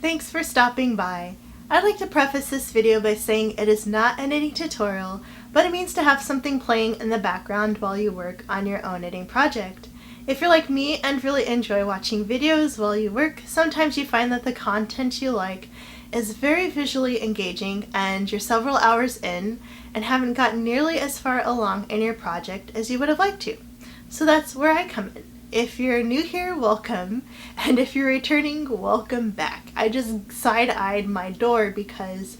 thanks for stopping by. I'd like to preface this video by saying it is not a knitting tutorial, but it means to have something playing in the background while you work on your own knitting project. If you're like me and really enjoy watching videos while you work, sometimes you find that the content you like is very visually engaging and you're several hours in and haven't gotten nearly as far along in your project as you would have liked to. So that's where I come in. If you're new here, welcome, and if you're returning, welcome back. I just side-eyed my door because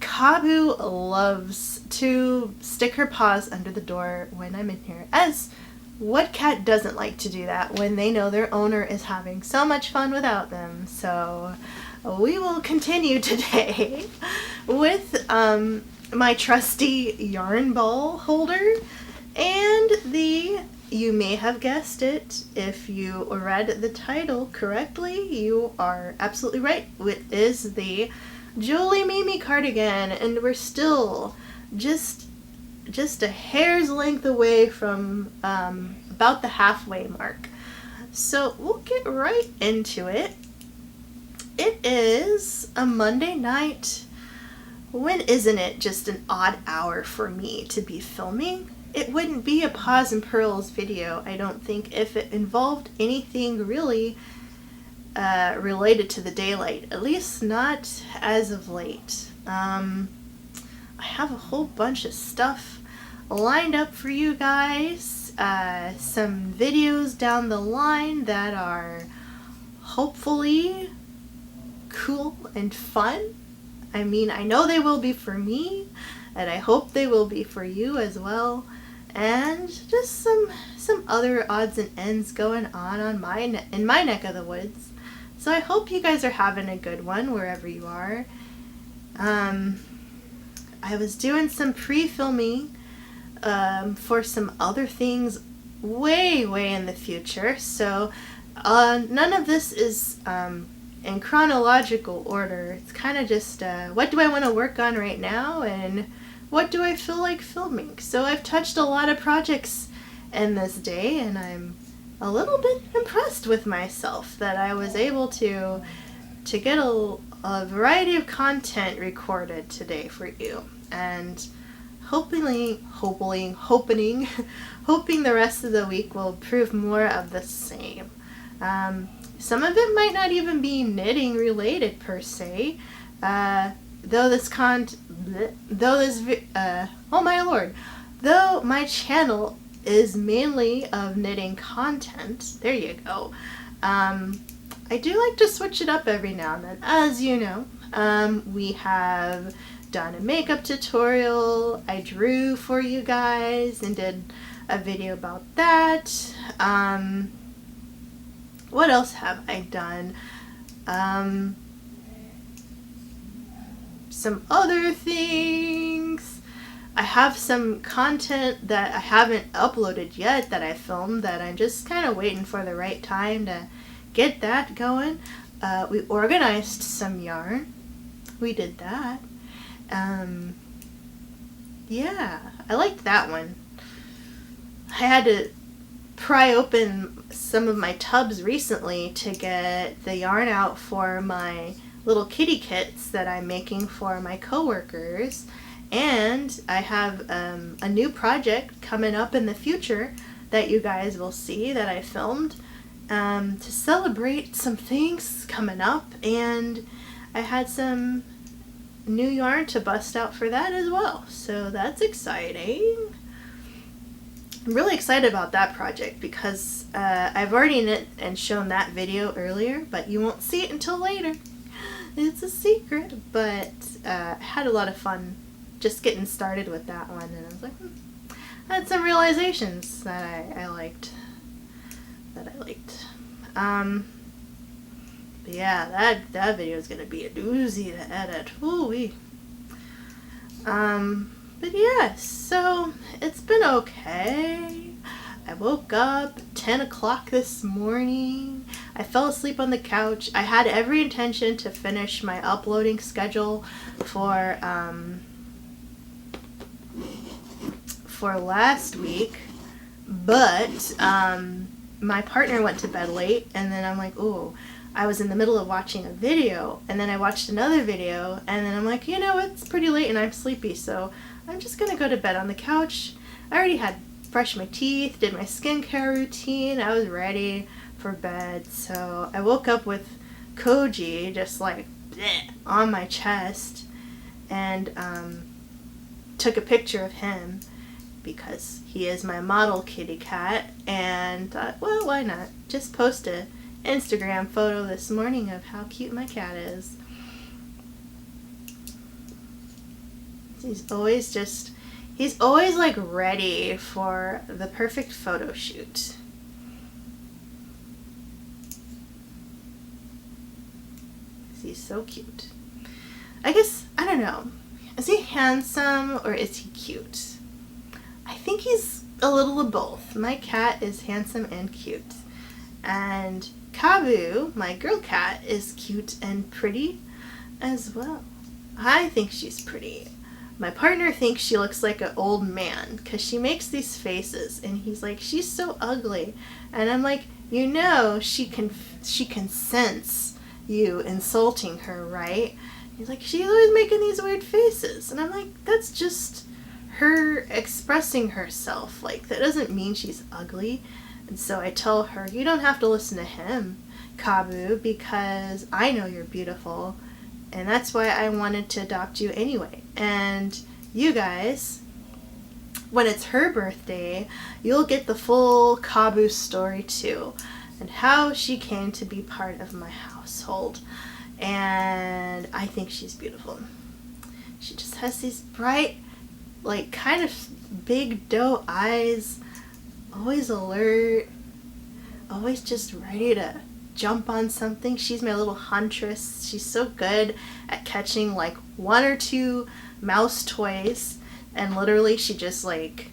Kabu loves to stick her paws under the door when I'm in here, as what cat doesn't like to do that when they know their owner is having so much fun without them? So we will continue today with my trusty yarn ball holder and the, you may have guessed it, if you read the title correctly, you are absolutely right. It is the Jolie Mimi Cardigan, and we're still just a hair's length away from about the halfway mark. So we'll get right into it. It is a Monday night. When isn't it just an odd hour for me to be filming? It wouldn't be a Paws and Pearls video, I don't think, if it involved anything really related to the daylight, at least not as of late. I have a whole bunch of stuff lined up for you guys, some videos down the line that are hopefully cool and fun. I mean, I know they will be for me, and I hope they will be for you as well. And just some other odds and ends going on in my neck of the woods. So I hope you guys are having a good one wherever you are. I was doing some pre-filming for some other things way in the future. So none of this is in chronological order. It's kind of just what do I want to work on right now and what do I feel like filming? So I've touched a lot of projects in this day, and I'm a little bit impressed with myself that I was able to get a variety of content recorded today for you, and hoping the rest of the week will prove more of the same. Some of it might not even be knitting related per se, though my channel is mainly of knitting content. There you go. I do like to switch it up every now and then. As you know, we have done a makeup tutorial. I drew for you guys and did a video about that. What else have I done? Some other things. I have some content that I haven't uploaded yet that I filmed that I'm just kind of waiting for the right time to get that going. We organized some yarn. We did that. Yeah, I liked that one. I had to pry open some of my tubs recently to get the yarn out for my little kitty kits that I'm making for my coworkers, and I have a new project coming up in the future that you guys will see that I filmed to celebrate some things coming up, and I had some new yarn to bust out for that as well, so that's exciting. I'm really excited about that project because I've already knit and shown that video earlier, but you won't see it until later. It's a secret, but I had a lot of fun just getting started with that one, and I was like, I had some realizations that I liked. But yeah, that video is gonna be a doozy to edit. Ooh-wee. But yeah, so it's been okay. I woke up 10 o'clock this morning. I fell asleep on the couch. I had every intention to finish my uploading schedule for last week, but my partner went to bed late, and then I'm like, oh, I was in the middle of watching a video, and then I watched another video, and then I'm like, you know, it's pretty late and I'm sleepy, so I'm just gonna go to bed on the couch. I already had brushed my teeth, did my skincare routine, I was ready for bed. So I woke up with Koji just like bleh, on my chest, and took a picture of him because he is my model kitty cat, and thought, well, why not just post a Instagram photo this morning of how cute my cat is. He's always like ready for the perfect photo shoot. He's so cute. I guess, I don't know, is he handsome or is he cute? I think he's a little of both. My cat is handsome and cute, and Kabu, my girl cat, is cute and pretty as well. I think she's pretty. My partner thinks she looks like an old man because she makes these faces, and he's like, she's so ugly. And I'm like, you know, she can sense you insulting her, right? He's like, she's always making these weird faces. And I'm like, that's just her expressing herself. Like, that doesn't mean she's ugly. And so I tell her, you don't have to listen to him, Kabu, because I know you're beautiful. And that's why I wanted to adopt you anyway. And you guys, when it's her birthday, you'll get the full Kabu story too, and how she came to be part of my household. And I think she's beautiful. She just has these bright, like, kind of big doe eyes, always alert, always just ready to jump on something. She's my little huntress. She's so good at catching like one or two mouse toys, and literally she just like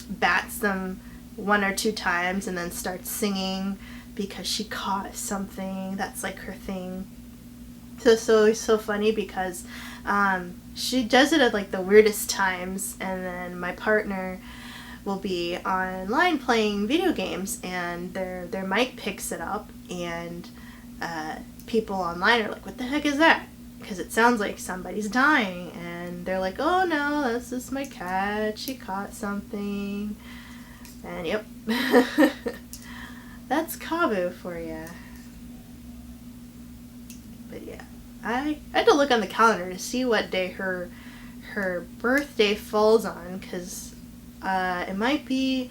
bats them one or two times and then starts singing because she caught something. That's like her thing. So funny because she does it at like the weirdest times, and then my partner will be online playing video games, and their mic picks it up, and people online are like, what the heck is that? Because it sounds like somebody's dying, and they're like, oh no, that's just my cat, she caught something. And yep. That's Kabu for you. But yeah, I had to look on the calendar to see what day her birthday falls on, because it might be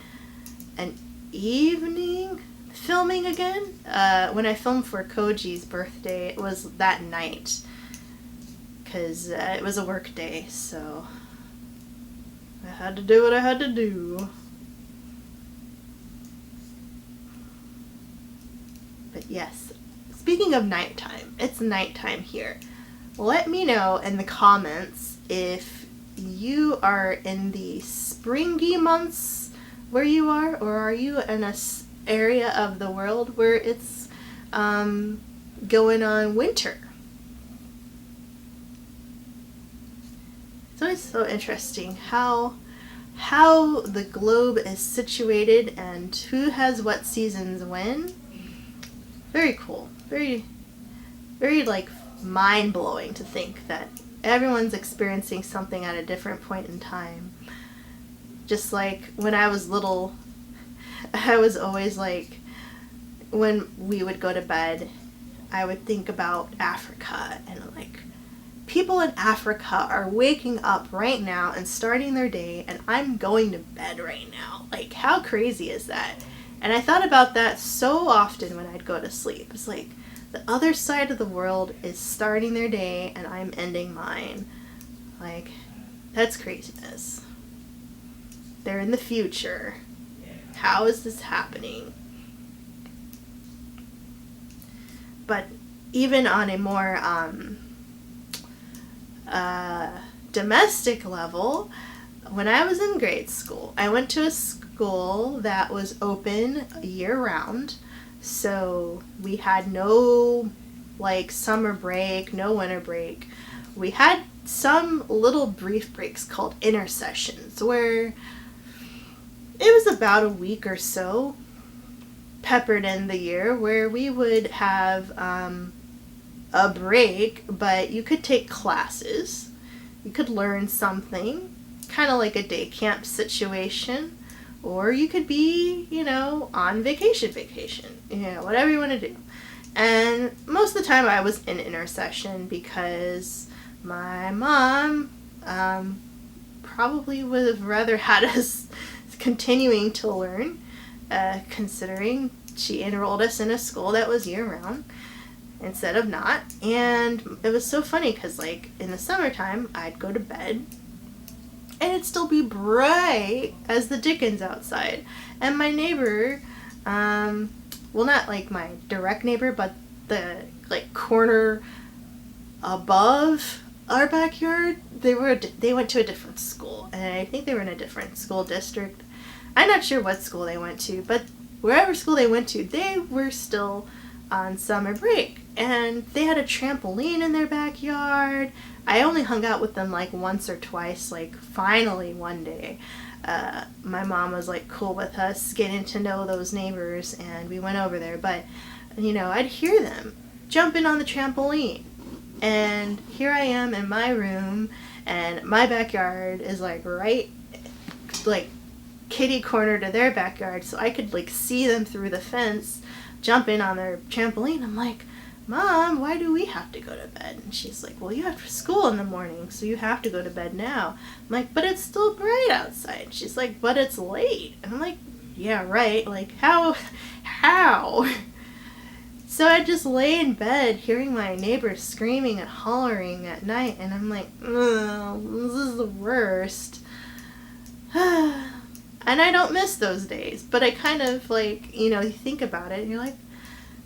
an evening filming again. When I filmed for Koji's birthday, it was that night, because it was a work day, so I had to do what I had to do. But yes, speaking of nighttime, it's nighttime here. Let me know in the comments if you are in the springy months where you are, or are you in a area of the world where it's going on winter. It's always so interesting how the globe is situated and who has what seasons when. Very cool. Very, very like mind-blowing to think that everyone's experiencing something at a different point in time. Just like when I was little, I was always like, when we would go to bed, I would think about Africa, and like, people in Africa are waking up right now and starting their day, and I'm going to bed right now. Like, how crazy is that? And I thought about that so often when I'd go to sleep. It's like, the other side of the world is starting their day and I'm ending mine. Like, that's craziness. They're in the future. How is this happening? But even on a more domestic level, when I was in grade school, I went to a school that was open year-round. So we had no like summer break, no winter break. We had some little brief breaks called intersessions, where it was about a week or so, peppered in the year where we would have a break, but you could take classes. You could learn something, kind of like a day camp situation, or you could be, on vacation, whatever you want to do. And most of the time I was in intercession because my mom probably would have rather had us continuing to learn, considering she enrolled us in a school that was year-round instead of not. And it was so funny because, in the summertime, I'd go to bed and it'd still be bright as the dickens outside. And my neighbor, well, not my direct neighbor, but the corner above our backyard, they went to a different school, and I think they were in a different school district. I'm not sure what school they went to, but wherever school they went to, they were still on summer break, and they had a trampoline in their backyard. I only hung out with them once or twice. Finally one day, my mom was cool with us getting to know those neighbors, and we went over there. But I'd hear them jumping on the trampoline, and here I am in my room, and my backyard is right kitty corner to their backyard, so I could see them through the fence jumping on their trampoline. I'm like, Mom, why do we have to go to bed? And she's like, well, you have school in the morning, so you have to go to bed now. I'm like, but it's still bright outside. She's like, but it's late. And I'm like, yeah, right. How? So I just lay in bed hearing my neighbors screaming and hollering at night, and I'm like, this is the worst. And I don't miss those days, but I kind of you think about it and you're like,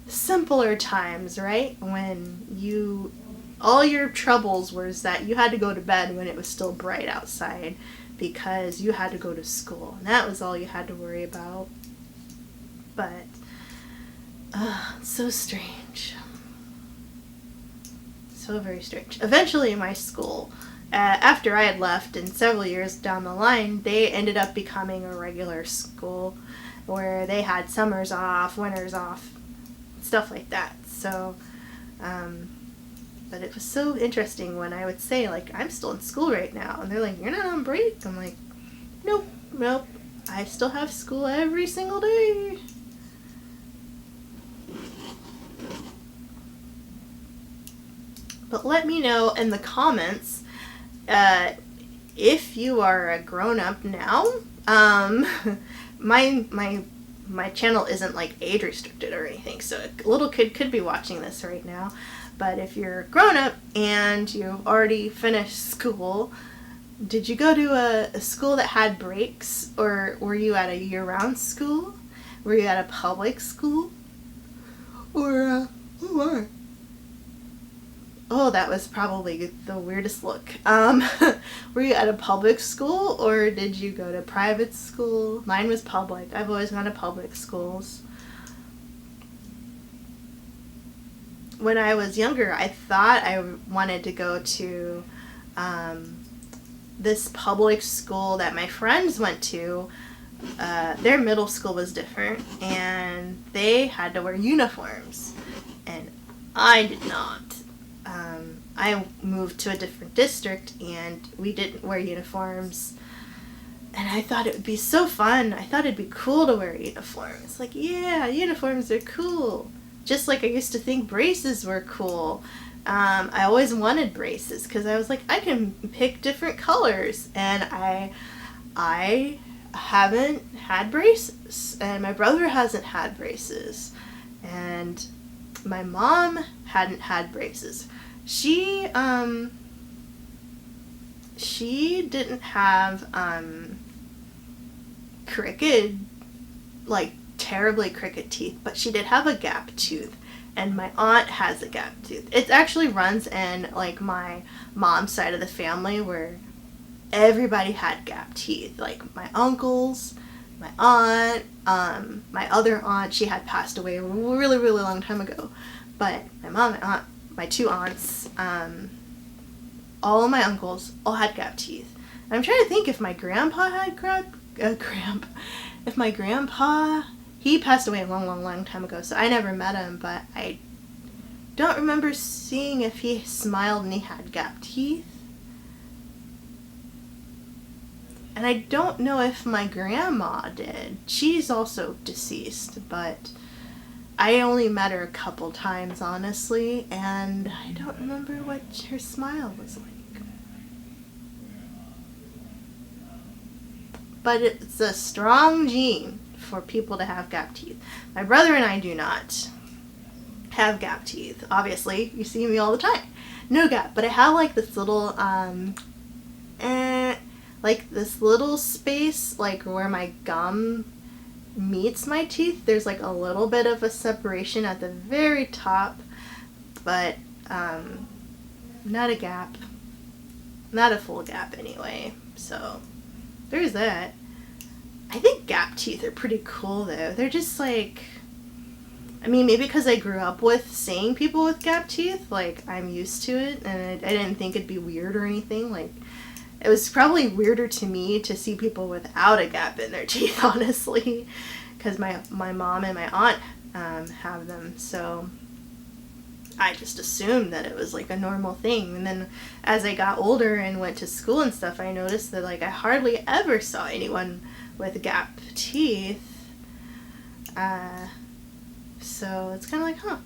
simpler times, right? When all your troubles was that you had to go to bed when it was still bright outside because you had to go to school, and that was all you had to worry about. But, so strange. So very strange. Eventually my school, after I had left and several years down the line, they ended up becoming a regular school where they had summers off, winters off, stuff like that. So, but it was so interesting when I would say, I'm still in school right now, and they're like, you're not on break? I'm like, nope, I still have school every single day. But let me know in the comments if you are a grown-up now. My channel isn't age restricted or anything, so a little kid could be watching this right now. But if you're grown up and you've already finished school, did you go to a school that had breaks, or were you at a year-round school? Were you at a public school? Or oh, that was probably the weirdest look. Were you at a public school, or did you go to private school? Mine was public. I've always gone to public schools. When I was younger, I thought I wanted to go to this public school that my friends went to. Their middle school was different, and they had to wear uniforms, and I did not. I moved to a different district, and we didn't wear uniforms, and I thought it would be so fun. I thought it'd be cool to wear uniforms. Yeah, uniforms are cool. Just like I used to think braces were cool. I always wanted braces because I was like, I can pick different colors, and I haven't had braces, and my brother hasn't had braces, and my mom hadn't had braces. She didn't have terribly crooked teeth, but she did have a gap tooth, and my aunt has a gap tooth. It actually runs in my mom's side of the family where everybody had gap teeth. My uncles, my aunt, my other aunt, she had passed away a really, really long time ago, but my mom and aunt, my two aunts, all of my uncles all had gap teeth. And I'm trying to think if my grandpa had if my grandpa, He passed away a long time ago, so I never met him, but I don't remember seeing if he smiled and he had gap teeth. And I don't know if my grandma did. She's also deceased, but I only met her a couple times, honestly, and I don't remember what her smile was like. But it's a strong gene for people to have gap teeth. My brother and I do not have gap teeth. Obviously, you see me all the time. No gap, but I have like this little, like this little space, like where my gum meets my teeth. There's like a little bit of a separation at the very top, but not a gap. Not a full gap anyway. So there's that. I think gap teeth are pretty cool though. They're just like, I mean, maybe because I grew up with seeing people with gap teeth, like I'm used to it, and I didn't think it'd be weird or anything. Like, it was probably weirder to me to see people without a gap in their teeth, honestly, because my mom and my aunt have them, so I just assumed that it was like a normal thing. And then as I got older and went to school and stuff, I noticed that like I hardly ever saw anyone with gap teeth. So it's kind of like, huh,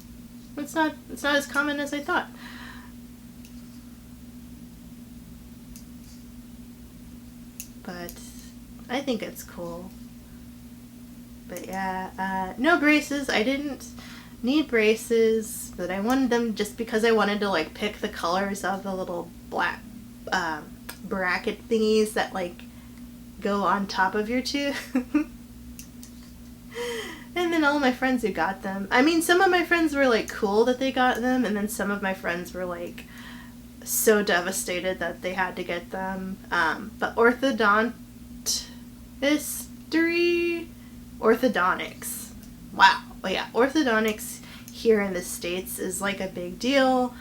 it's not as common as I thought. But I think it's cool. But yeah, no braces. I didn't need braces, but I wanted them just because I wanted to like pick the colors of the little black bracket thingies that like go on top of your tooth. And then all of my friends who got them, I mean, some of my friends were like cool that they got them, and then some of my friends were like so devastated that they had to get them. But orthodontics. Wow. Well, yeah, orthodontics here in the States is like a big deal.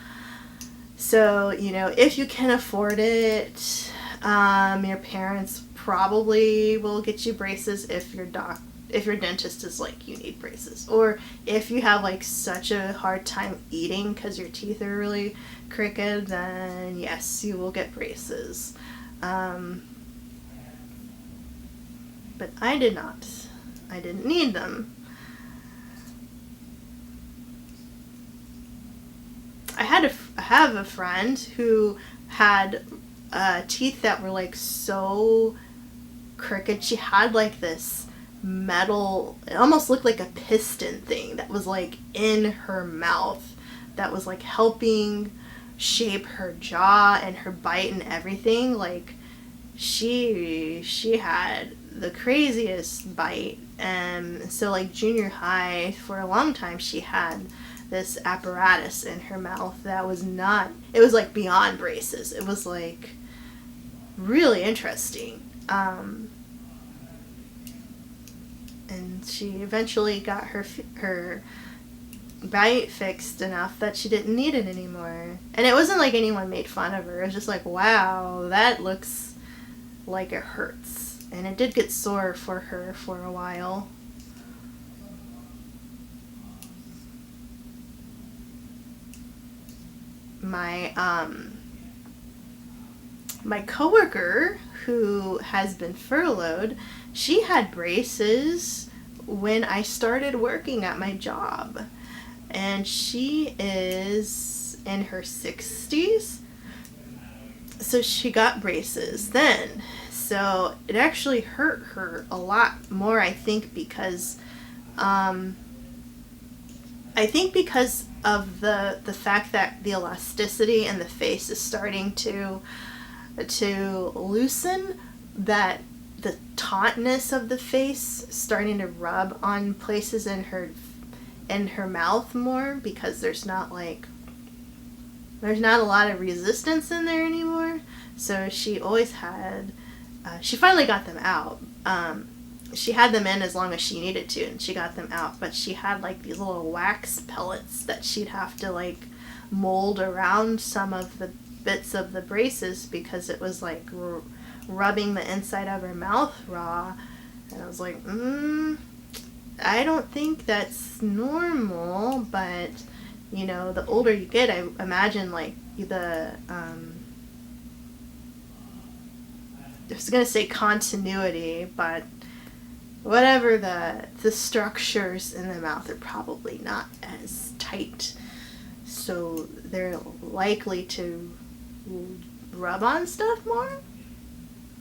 So, you know, if you can afford it, your parents probably will get you braces if your dentist is like, you need braces. Or if you have like such a hard time eating because your teeth are really crooked, then yes, you will get braces. But I did not. I didn't need them. I have a friend who had teeth that were like so crooked. She had like this metal, it almost looked like a piston thing that was like in her mouth that was like helping shape her jaw and her bite and everything. Like she had the craziest bite. And so like junior high, for a long time, she had this apparatus in her mouth that was not, it was like beyond braces. It was like really interesting. And she eventually got her bite fixed enough that she didn't need it anymore. And it wasn't like anyone made fun of her. It was just like, wow, that looks like it hurts. And it did get sore for her for a while. My coworker who has been furloughed, she had braces when I started working at my job, and she is in her 60s, so she got braces then. So it actually hurt her a lot more, I think, because of the fact that the elasticity in the face is starting to loosen, that the tautness of the face starting to rub on places in her mouth more, because there's not a lot of resistance in there anymore. So she always had, she finally got them out. She had them in as long as she needed to, and she got them out, but she had like these little wax pellets that she'd have to like mold around some of the bits of the braces because it was like rubbing the inside of her mouth raw. And I was like, I don't think that's normal, but you know, the older you get, I imagine like I was gonna say continuity, but whatever the structures in the mouth are probably not as tight, so they're likely to rub on stuff more.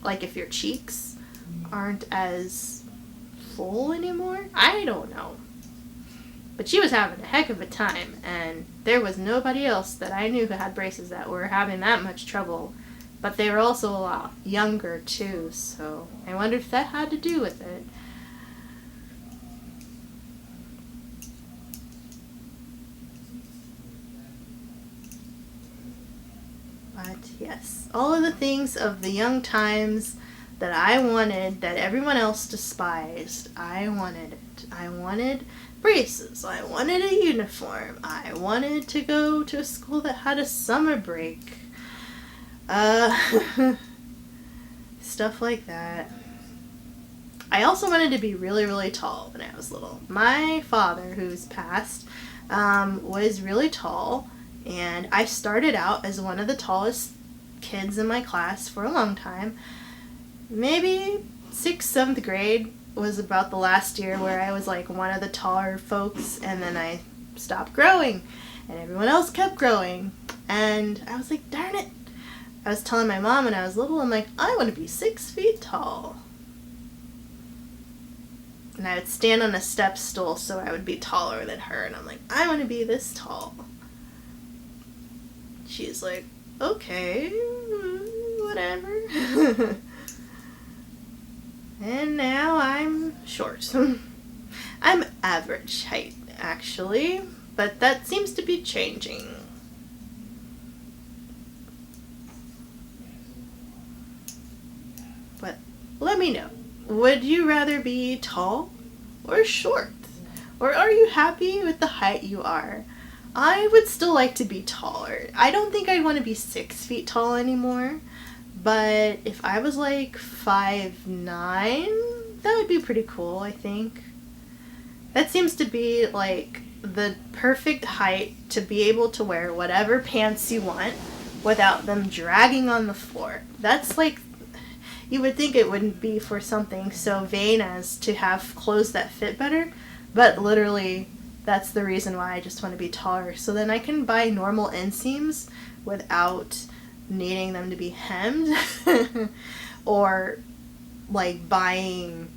Like if your cheeks aren't as full anymore. I don't know. But she was having a heck of a time, and there was nobody else that I knew who had braces that were having that much trouble. But they were also a lot younger too, so I wondered if that had to do with it. But yes, all of the things of the young times that I wanted that everyone else despised, I wanted it. I wanted braces. I wanted a uniform. I wanted to go to a school that had a summer break. Stuff like that. I also wanted to be really, really tall when I was little. My father, who's passed, was really tall, and I started out as one of the tallest kids in my class for a long time. Maybe 6th, 7th grade was about the last year where I was like one of the taller folks, and then I stopped growing, and everyone else kept growing, and I was like, darn it. I was telling my mom when I was little, I'm like, I want to be 6 feet tall. And I would stand on a step stool so I would be taller than her, and I'm like, I want to be this tall. She's like, okay, whatever. And now I'm short. I'm average height, actually, but that seems to be changing. But let me know. Would you rather be tall or short? Or are you happy with the height you are? I would still like to be taller. I don't think I'd want to be 6 feet tall anymore. But if I was like 5'9", that would be pretty cool, I think. That seems to be like the perfect height to be able to wear whatever pants you want without them dragging on the floor. That's like, you would think it wouldn't be for something so vain as to have clothes that fit better, but literally that's the reason why I just want to be taller. So then I can buy normal inseams without needing them to be hemmed or like buying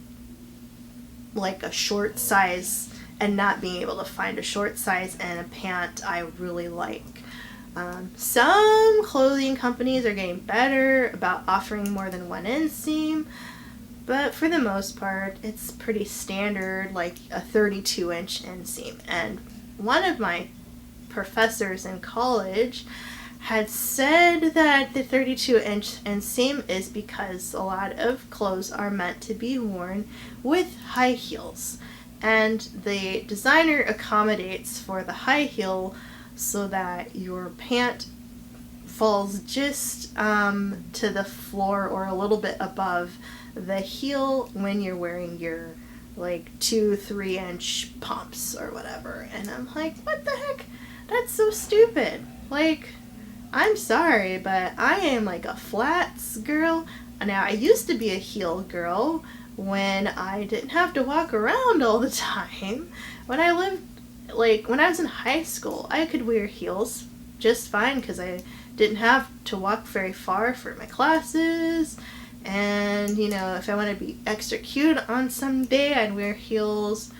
like a short size and not being able to find a short size and a pant I really like. Some clothing companies are getting better about offering more than one inseam, but for the most part it's pretty standard, like a 32-inch inseam. And one of my professors in college had said that the 32-inch inseam is because a lot of clothes are meant to be worn with high heels, and the designer accommodates for the high heel so that your pant falls just to the floor or a little bit above the heel when you're wearing your like 2-3 inch pumps or whatever. And I'm like, what the heck? That's so stupid. Like, I'm sorry, but I am like a flats girl. Now, I used to be a heel girl when I didn't have to walk around all the time. When I was in high school, I could wear heels just fine because I didn't have to walk very far for my classes. And, you know, if I want to be extra cute on some day, I'd wear heels.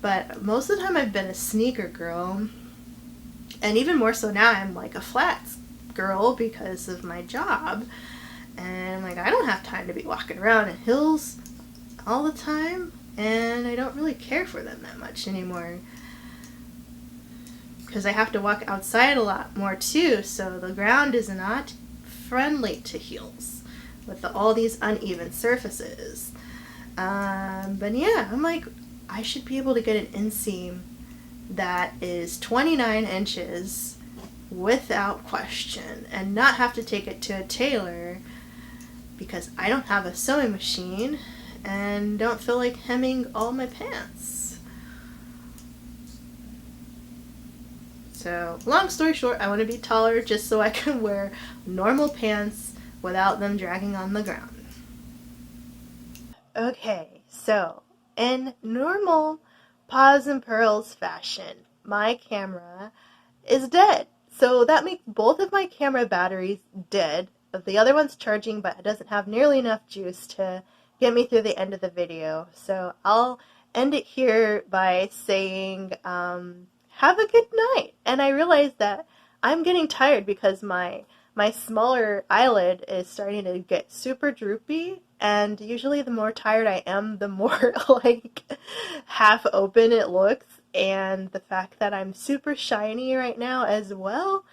But most of the time I've been a sneaker girl. And even more so now, I'm like a flats girl because of my job. And I'm like, I don't have time to be walking around in heels all the time. And I don't really care for them that much anymore, because I have to walk outside a lot more too, so the ground is not friendly to heels with all these uneven surfaces. But yeah, I'm like, I should be able to get an inseam that is 29 inches without question and not have to take it to a tailor because I don't have a sewing machine and don't feel like hemming all my pants. So, long story short, I want to be taller just so I can wear normal pants without them dragging on the ground. Okay, so in normal Paws and Pearls fashion, my camera is dead. So that makes both of my camera batteries dead. The other one's charging, but it doesn't have nearly enough juice to get me through the end of the video. So I'll end it here by saying, have a good night. And I realized that I'm getting tired because my smaller eyelid is starting to get super droopy, and usually the more tired I am, the more like half open it looks, and the fact that I'm super shiny right now as well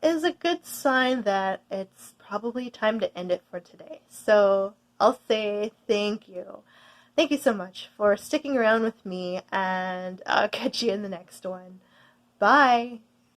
is a good sign that it's probably time to end it for today. So I'll say thank you. Thank you so much for sticking around with me, and I'll catch you in the next one. Bye!